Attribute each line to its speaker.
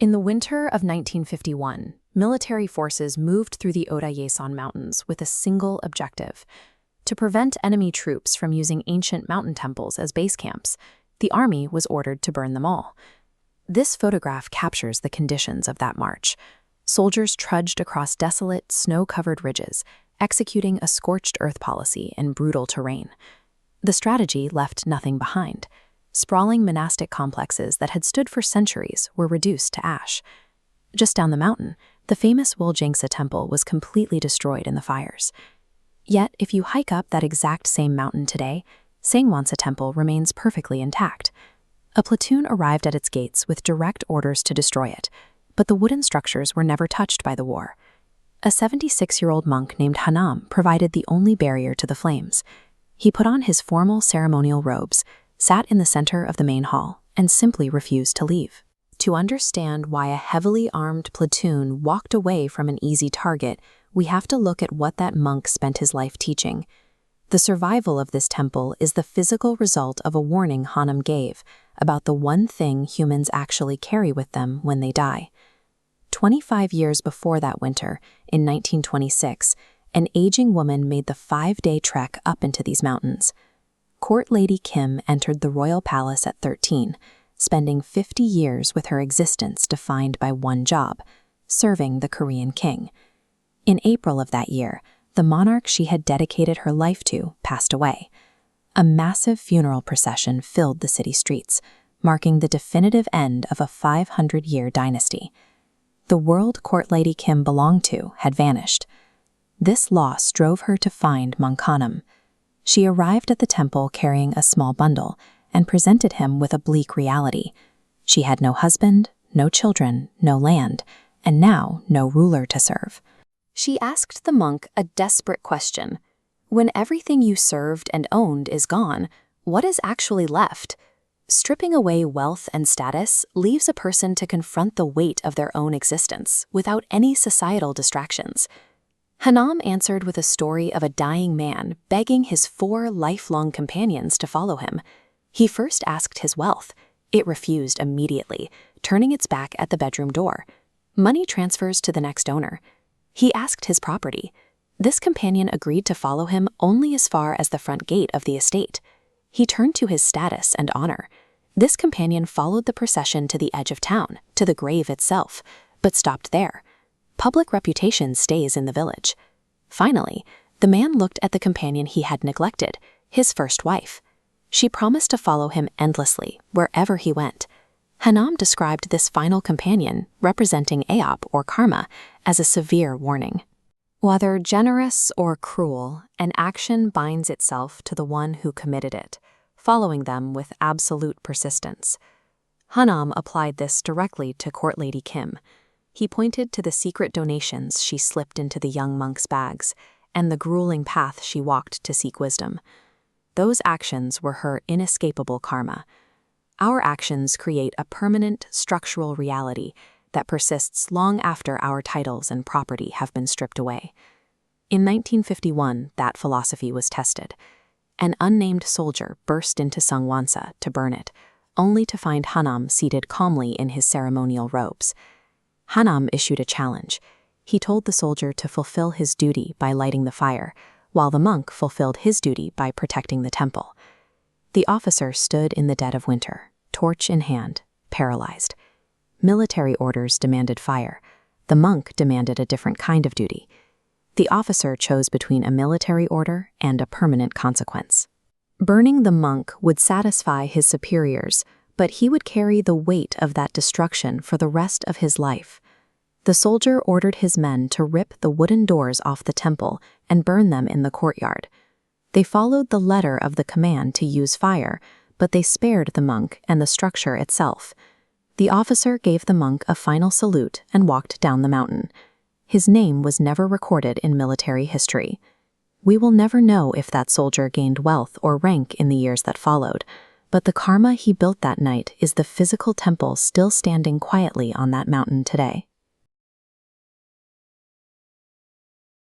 Speaker 1: In the winter of 1951, military forces moved through the Odae Mountains with a single objective: to prevent enemy troops from using ancient mountain temples as base camps. The army was ordered to burn them all. This photograph captures the conditions of that march. Soldiers trudged across desolate, snow-covered ridges, executing a scorched earth policy in brutal terrain. The strategy left nothing behind. Sprawling monastic complexes that had stood for centuries were reduced to ash. Just down the mountain, the famous Sangwonsa Temple was completely destroyed in the fires. Yet, if you hike up that exact same mountain today, Sangwonsa Temple remains perfectly intact. A platoon arrived at its gates with direct orders to destroy it, but the wooden structures were never touched by the war. A 76-year-old monk named Hanam provided the only barrier to the flames. He put on his formal ceremonial robes, sat in the center of the main hall, and simply refused to leave. To understand why a heavily armed platoon walked away from an easy target, we have to look at what that monk spent his life teaching. The survival of this temple is the physical result of a warning Hanam gave about the one thing humans actually carry with them when they die. 25 years before that winter, in 1926, an aging woman made the 5-day trek up into these mountains. Court Lady Kim entered the royal palace at 13, spending 50 years with her existence defined by one job: serving the Korean king. In April of that year, the monarch she had dedicated her life to passed away. A massive funeral procession filled the city streets, marking the definitive end of a 500-year dynasty. The world Court Lady Kim belonged to had vanished. This loss drove her to find Monk Hanam. She arrived at the temple carrying a small bundle and presented him with a bleak reality. She had no husband, no children, no land, and now no ruler to serve. She asked the monk a desperate question. When everything you served and owned is gone, what is actually left? Stripping away wealth and status leaves a person to confront the weight of their own existence without any societal distractions. Hanam answered with a story of a dying man begging his 4 lifelong companions to follow him. He first asked his wealth. It refused immediately, turning its back at the bedroom door. Money transfers to the next owner. He asked his property. This companion agreed to follow him only as far as the front gate of the estate. He turned to his status and honor. This companion followed the procession to the edge of town, to the grave itself, but stopped there. Public reputation stays in the village. Finally, the man looked at the companion he had neglected, his first wife. She promised to follow him endlessly, wherever he went. Hanam described this final companion, representing Aop or karma, as a severe warning. Whether generous or cruel, an action binds itself to the one who committed it, following them with absolute persistence. Hanam applied this directly to Court Lady Kim. He pointed to the secret donations she slipped into the young monk's bags and the grueling path she walked to seek wisdom. Those actions were her inescapable karma. Our actions create a permanent, structural reality that persists long after our titles and property have been stripped away. In 1951, that philosophy was tested. An unnamed soldier burst into Sangwonsa to burn it, only to find Hanam seated calmly in his ceremonial robes. Hanam issued a challenge. He told the soldier to fulfill his duty by lighting the fire, while the monk fulfilled his duty by protecting the temple. The officer stood in the dead of winter, torch in hand, paralyzed. Military orders demanded fire. The monk demanded a different kind of duty. The officer chose between a military order and a permanent consequence. Burning the monk would satisfy his superiors, but he would carry the weight of that destruction for the rest of his life. The soldier ordered his men to rip the wooden doors off the temple and burn them in the courtyard. They followed the letter of the command to use fire, but they spared the monk and the structure itself. The officer gave the monk a final salute and walked down the mountain. His name was never recorded in military history. We will never know if that soldier gained wealth or rank in the years that followed, but the karma he built that night is the physical temple still standing quietly on that mountain today.